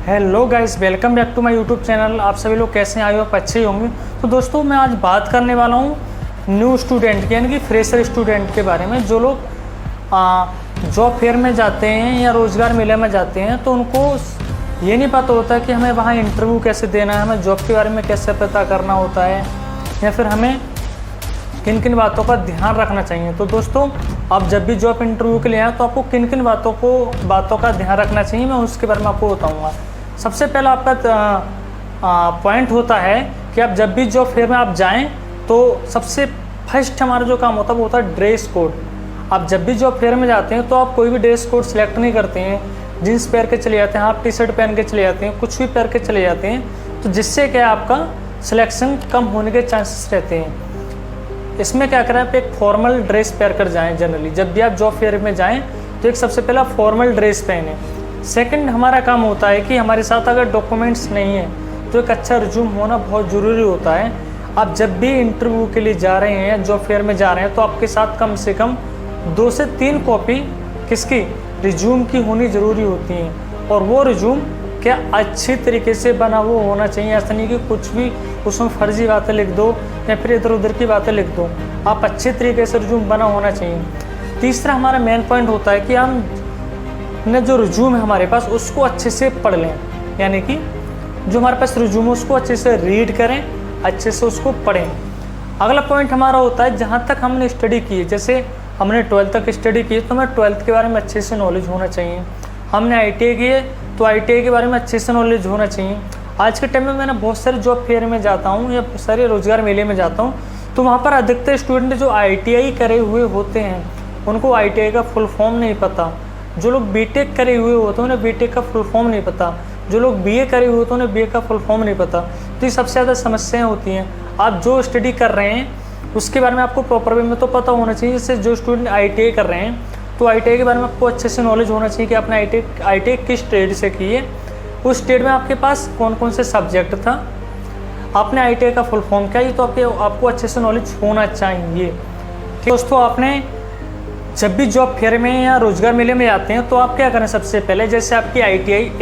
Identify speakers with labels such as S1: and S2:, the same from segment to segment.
S1: Hello guys, welcome back to my YouTube channel. आप सभी लोग कैसे आए हो? आप अच्छे ही होंगे। तो दोस्तों, मैं आज बात करने वाला हूँ न्यू स्टूडेंट यानी कि फ्रेशर स्टूडेंट के बारे में। जो लोग जॉब फेयर में जाते हैं या रोज़गार मेले में जाते हैं तो उनको ये नहीं पता होता कि हमें वहाँ इंटरव्यू कैसे देना है, हमें जॉब के बारे में कैसे पता करना होता है, या फिर हमें किन किन बातों का ध्यान रखना चाहिए। तो दोस्तों, आप जब भी जॉब इंटरव्यू के लिए आए तो आपको किन किन बातों का ध्यान रखना चाहिए, मैं उसके बारे में आपको बताऊंगा। सबसे पहला आपका पॉइंट होता है कि आप जब भी जॉब फेयर में आप जाएं तो सबसे फर्स्ट हमारा जो काम होता है वो होता है ड्रेस कोड। आप जब भी जॉब फेयर में जाते हैं तो आप कोई भी ड्रेस कोड सिलेक्ट नहीं करते हैं, जीन्स पहन के चले जाते हैं, हाफ टी शर्ट पहन के चले जाते हैं, कुछ भी पहन के चले जाते हैं, तो जिससे क्या आपका सिलेक्शन कम होने के चांसेस रहते हैं। इसमें क्या करें, आप एक फॉर्मल ड्रेस पहन कर जाएँ। जनरली जब भी आप जॉब फेयर में जाएँ तो एक सबसे पहला फॉर्मल ड्रेस पहने। सेकंड हमारा काम होता है कि हमारे साथ अगर डॉक्यूमेंट्स नहीं है तो एक अच्छा रिज्यूम होना बहुत ज़रूरी होता है। आप जब भी इंटरव्यू के लिए जा रहे हैं, जॉब फेयर में जा रहे हैं, तो आपके साथ कम से कम 2 से 3 कॉपी किसकी, रिज्यूम की होनी ज़रूरी होती हैं। और वो रिज्यूम क्या अच्छी तरीके से बना हुआ होना चाहिए। ऐसा नहीं कि कुछ भी उसमें फर्जी बातें लिख दो या फिर इधर उधर की बातें लिख दो। आप अच्छे तरीके से रिज्यूम बना होना चाहिए। तीसरा हमारा मेन पॉइंट होता है कि हम ने जो रिज्यूम है हमारे पास उसको अच्छे से पढ़ लें, यानी कि जो हमारे पास रिज्यूम है उसको अच्छे से रीड करें, अच्छे से उसको पढ़ें। अगला पॉइंट हमारा होता है जहाँ तक हमने स्टडी की है, जैसे हमने 12th तक स्टडी की तो हमें 12th के बारे में अच्छे से नॉलेज होना चाहिए। हमने ITI की है तो ITI के बारे में अच्छे से नॉलेज होना चाहिए। आज के टाइम में मैंने बहुत सारे जॉब फेयर में जाता हूँ या बहुत सारे रोज़गार मेले में जाता हूँ, तो वहाँ पर अधिकतर स्टूडेंट जो ITI करे हुए होते हैं उनको ITI का फुल फॉर्म नहीं पता। जो लोग BTech करे हुए होते हैं उन्हें BTech का फुल फॉर्म नहीं पता। जो लोग BA करे हुए होते हैं उन्हें BA का फुल फॉर्म नहीं पता। तो ये सबसे ज़्यादा समस्याएं होती हैं। आप जो स्टडी कर रहे हैं उसके बारे में आपको प्रॉपर वे में तो पता होना चाहिए। जैसे जो स्टूडेंट ITI कर रहे हैं तो ITI के बारे में आपको अच्छे से नॉलेज होना चाहिए कि आपने ITI किस ट्रेड से की है, उस ट्रेड में आपके पास कौन कौन से सब्जेक्ट था, आपने ITI का फुल फॉर्म क्या, ये तो आपको अच्छे से नॉलेज होना चाहिए। दोस्तों, आपने जब भी जॉब फेयर में या रोज़गार मेले में जाते हैं तो आप क्या करें, सबसे पहले जैसे आपकी ITI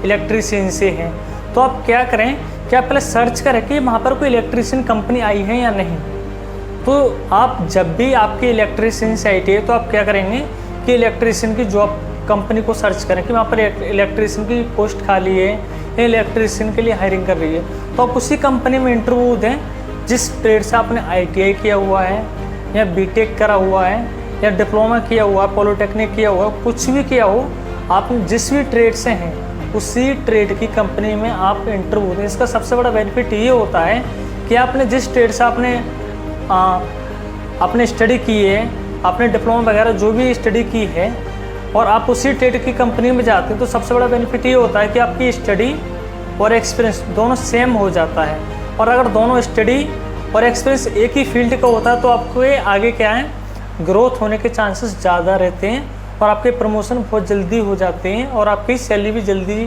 S1: इलेक्ट्रीशियन से है तो आप क्या करें कि आप पहले सर्च करें कि वहाँ पर कोई इलेक्ट्रीशियन कंपनी आई है या नहीं। तो आप जब भी आपकी इलेक्ट्रीशियन से ITI है तो आप क्या करेंगे कि इलेक्ट्रीशियन की जॉब कंपनी को सर्च करें कि वहाँ पर इलेक्ट्रीशियन की पोस्ट खाली है या इलेक्ट्रीशियन के लिए हायरिंग कर रही है। तो आप उसी कंपनी में इंटरव्यू दें जिस ट्रेड से आपने ITI किया हुआ है या BTech करा हुआ है या डिप्लोमा किया हुआ, पॉलिटेक्निक किया हुआ, कुछ भी किया हो, आप जिस भी ट्रेड से हैं उसी ट्रेड की कंपनी में आप इंटरव्यू दें। इसका सबसे बड़ा बेनिफिट ये होता है कि आपने जिस ट्रेड से आपने स्टडी की है, आपने डिप्लोमा वगैरह जो भी स्टडी की है और आप उसी ट्रेड की कंपनी में जाते हैं तो सबसे बड़ा बेनिफिट ये होता है कि आपकी स्टडी और एक्सपीरियंस दोनों सेम हो जाता है। और अगर दोनों स्टडी और एक्सपीरियंस एक ही फील्ड का होता है तो आपको आगे क्या है, ग्रोथ होने के चांसेस ज़्यादा रहते हैं और आपके प्रमोशन बहुत जल्दी हो जाते हैं और आपकी सैलरी भी जल्दी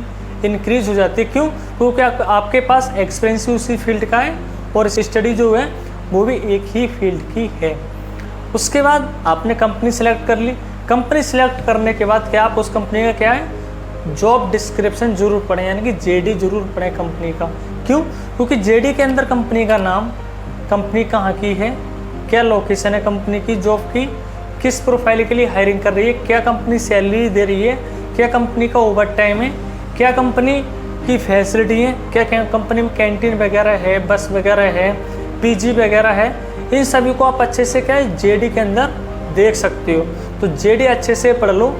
S1: इंक्रीज हो जाती है। क्यों? क्योंकि आपके पास एक्सपीरियंस भी उसी फील्ड का है और स्टडी जो है वो भी एक ही फील्ड की है। उसके बाद आपने कंपनी सेलेक्ट कर ली। कंपनी सेलेक्ट करने के बाद क्या आप उस कंपनी का क्या है, जॉब डिस्क्रिप्शन जरूर पढ़ें, यानी कि JD जरूर पढ़ें कंपनी का। क्यों? क्योंकि JD के अंदर कंपनी का नाम, कंपनी कहाँ की है, क्या लोकेशन है कंपनी की, जॉब की किस प्रोफाइल के लिए हायरिंग कर रही है, क्या कंपनी सैलरी दे रही है, क्या कंपनी का ओवर टाइम है, क्या कंपनी की फैसिलिटी है, क्या कंपनी में कैंटीन वगैरह है, बस वगैरह है, PG वगैरह है। इन सभी को आप अच्छे से क्या है JD के अंदर देख सकते हो। तो JD अच्छे से पढ़ लो।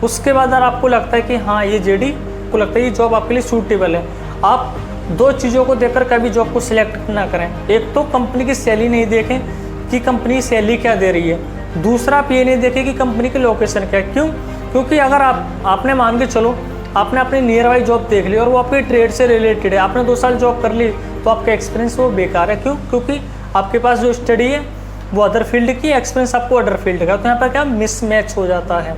S1: उसके बाद अगर आपको लगता है कि हाँ ये JD को लगता है ये जॉब आपके लिए सूटेबल है, आप 2 चीज़ों को देखकर कभी जॉब को सिलेक्ट ना करें। एक तो कंपनी की सैलरी नहीं देखें कि कंपनी सैलरी क्या दे रही है, दूसरा आप ये नहीं देखें कि कंपनी की लोकेशन क्या है। क्यों? क्योंकि अगर आपने मान के चलो आपने अपनी नियर बाई जॉब देख ली और वो आपके ट्रेड से रिलेटेड है, आपने 2 साल जॉब कर ली तो आपका एक्सपीरियंस वो बेकार है। क्यों? क्योंकि आपके पास जो स्टडी है वो अदर फील्ड की, एक्सपीरियंस आपको अदर फील्ड का, तो यहाँ पर क्या मिसमैच हो जाता है,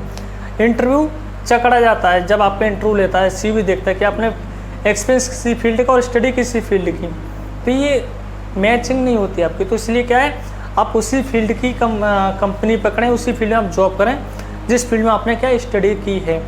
S1: इंटरव्यू चकड़ा जाता है। जब आपका इंटरव्यू लेता है, CV देखता है कि आपने एक्सपीरियंस किसी फील्ड का और स्टडी किसी फील्ड की, तो ये मैचिंग नहीं होती आपकी। तो इसलिए क्या है, आप उसी फील्ड की कंपनी पकड़ें, उसी फील्ड में आप जॉब करें जिस फील्ड में आपने क्या स्टडी की है।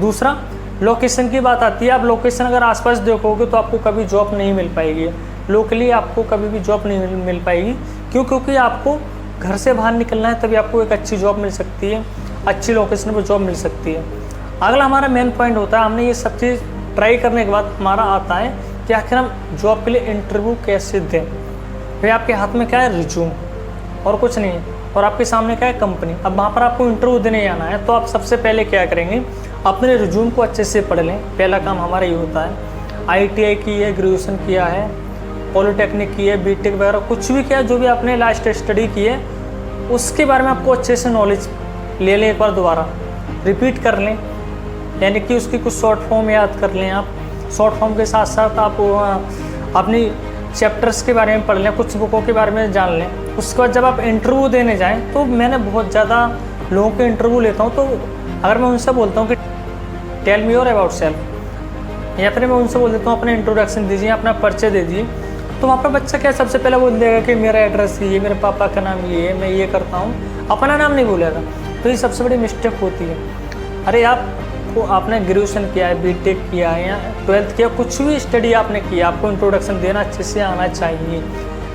S1: दूसरा, लोकेशन की बात आती है, आप लोकेशन अगर आसपास देखोगे तो आपको कभी जॉब नहीं मिल पाएगी। लोकली आपको कभी भी जॉब नहीं मिल पाएगी। क्यों? क्योंकि आपको घर से बाहर निकलना है, तभी आपको एक अच्छी जॉब मिल सकती है, अच्छी लोकेशन पर जॉब मिल सकती है। अगला हमारा मेन पॉइंट होता है, हमने ये सब चीज़ ट्राई करने के बाद हमारा आता है कि आखिर हम जॉब के लिए इंटरव्यू कैसे दें। फिर आपके हाथ में क्या है? रिज्यूम, और कुछ नहीं है, और आपके सामने क्या है? कंपनी। अब वहाँ पर आपको इंटरव्यू देने जाना है, तो आप सबसे पहले क्या करेंगे? अपने रिज्यूम को अच्छे से पढ़ लें। पहला काम हमारा ये होता है, ITI की है, ग्रेजुएशन किया है, पॉलिटेक्निक की है, बीटेक वगैरह कुछ भी किया, जो भी आपने लास्ट स्टडी की है उसके बारे में आपको अच्छे से नॉलेज ले लें, एक बार दोबारा रिपीट कर लें, यानी कि उसकी कुछ शॉर्ट फॉर्म याद कर लें। आप शॉर्ट फॉर्म के साथ साथ आप अपनी चैप्टर्स के बारे में पढ़ लें, कुछ बुकों के बारे में जान लें। उसके बाद जब आप इंटरव्यू देने जाएं, तो मैंने बहुत ज़्यादा लोगों के इंटरव्यू लेता हूं, तो अगर मैं उनसे बोलता हूं कि tell me your about self, या फिर मैं उनसे बोल देता हूं अपना इंट्रोडक्शन दीजिए, अपना परिचय दे दीजिए, तो वहाँ पर बच्चा क्या सबसे पहले बोल देगा कि मेरा एड्रेस ये, मेरे पापा का नाम ये है, मैं ये करता हूँ, अपना नाम नहीं बोलेगा। तो ये सबसे बड़ी मिस्टेक होती है। अरे आपने ग्रेजुएशन किया है, बीटेक किया है या 12th किया, कुछ भी स्टडी आपने किया, आपको इंट्रोडक्शन देना अच्छे से आना चाहिए।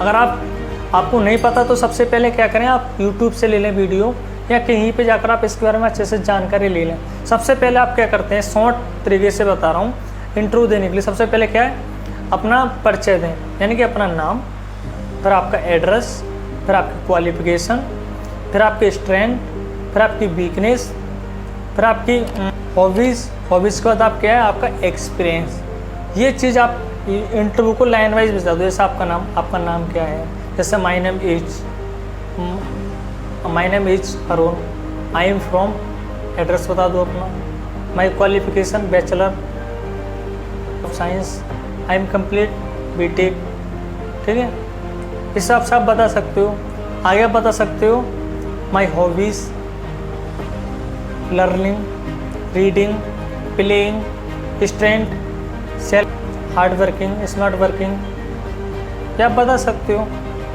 S1: अगर आपको नहीं पता तो सबसे पहले क्या करें, आप यूट्यूब से ले लें वीडियो, या कहीं पे जाकर आप इसके बारे में अच्छे से जानकारी ले लें। सबसे पहले आप क्या करते हैं, शॉर्ट तरीके से बता रहा हूँ, इंटरव्यू देने के लिए सबसे पहले क्या है, अपना परिचय दें, यानी कि अपना नाम, फिर आपका एड्रेस, फिर आपकी क्वालिफिकेशन, फिर आपके स्ट्रेंथ, फिर आपकी वीकनेस, फिर आपकी हॉबीज़ के बाद आप क्या है, आपका एक्सपीरियंस। ये चीज़ आप इंटरव्यू को लाइन वाइज बता दो। जैसे आपका नाम क्या है, जैसे my name is Arun, I am from, address बता दो अपना, my qualification bachelor of science, I am complete BTech, ठीक है। इस हिसाब से आप बता सकते हो। आगे आप बता सकते हो माई hobbies, learning, reading, playing, strength, self, hard working, smart working, ये आप बता सकते हो।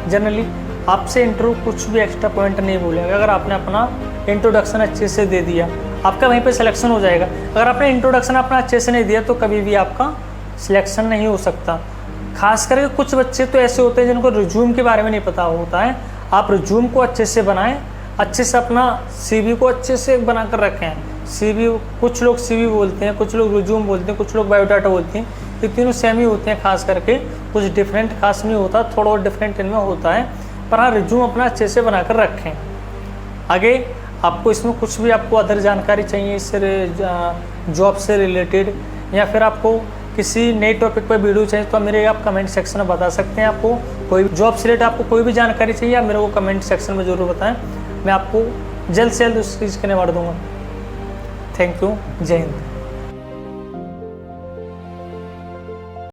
S1: जनरली आपसे इंटरव्यू कुछ भी एक्स्ट्रा पॉइंट नहीं बोलेगा। अगर आपने अपना इंट्रोडक्शन अच्छे से दे दिया, आपका वहीं पे सिलेक्शन हो जाएगा। अगर आपने इंट्रोडक्शन अपना अच्छे से नहीं दिया तो कभी भी आपका सिलेक्शन नहीं हो सकता। खास करके कुछ बच्चे तो ऐसे होते हैं जिनको रिज्यूम के बारे में नहीं पता होता है। आप रिज्यूम को अच्छे से बनाएं, अच्छे से अपना CV को अच्छे से बना कर रखें। CV, कुछ लोग CV बोलते हैं, कुछ लोग रिज्यूम बोलते हैं, कुछ लोग बायोडाटा बोलते हैं। ये तीनों सेम ही होते हैं, खास करके कुछ डिफरेंट खास नहीं होता, थोड़ा और डिफरेंट इनमें होता है। पर हाँ, रिज्यूम अपना अच्छे से बना कर रखें। आगे आपको इसमें कुछ भी आपको अदर जानकारी चाहिए इससे जॉब से रिलेटेड, या फिर आपको किसी नए टॉपिक पर वीडियो चाहिए, तो मेरे आप कमेंट सेक्शन में बता सकते हैं। आपको कोई जॉब से रिलेटेड आपको कोई भी जानकारी चाहिए, आप मेरे को कमेंट सेक्शन में ज़रूर बताएं। मैं आपको जल्द से जल्द उस चीज़ के निवाड़ दूँगा। Thank you. जय हिंद।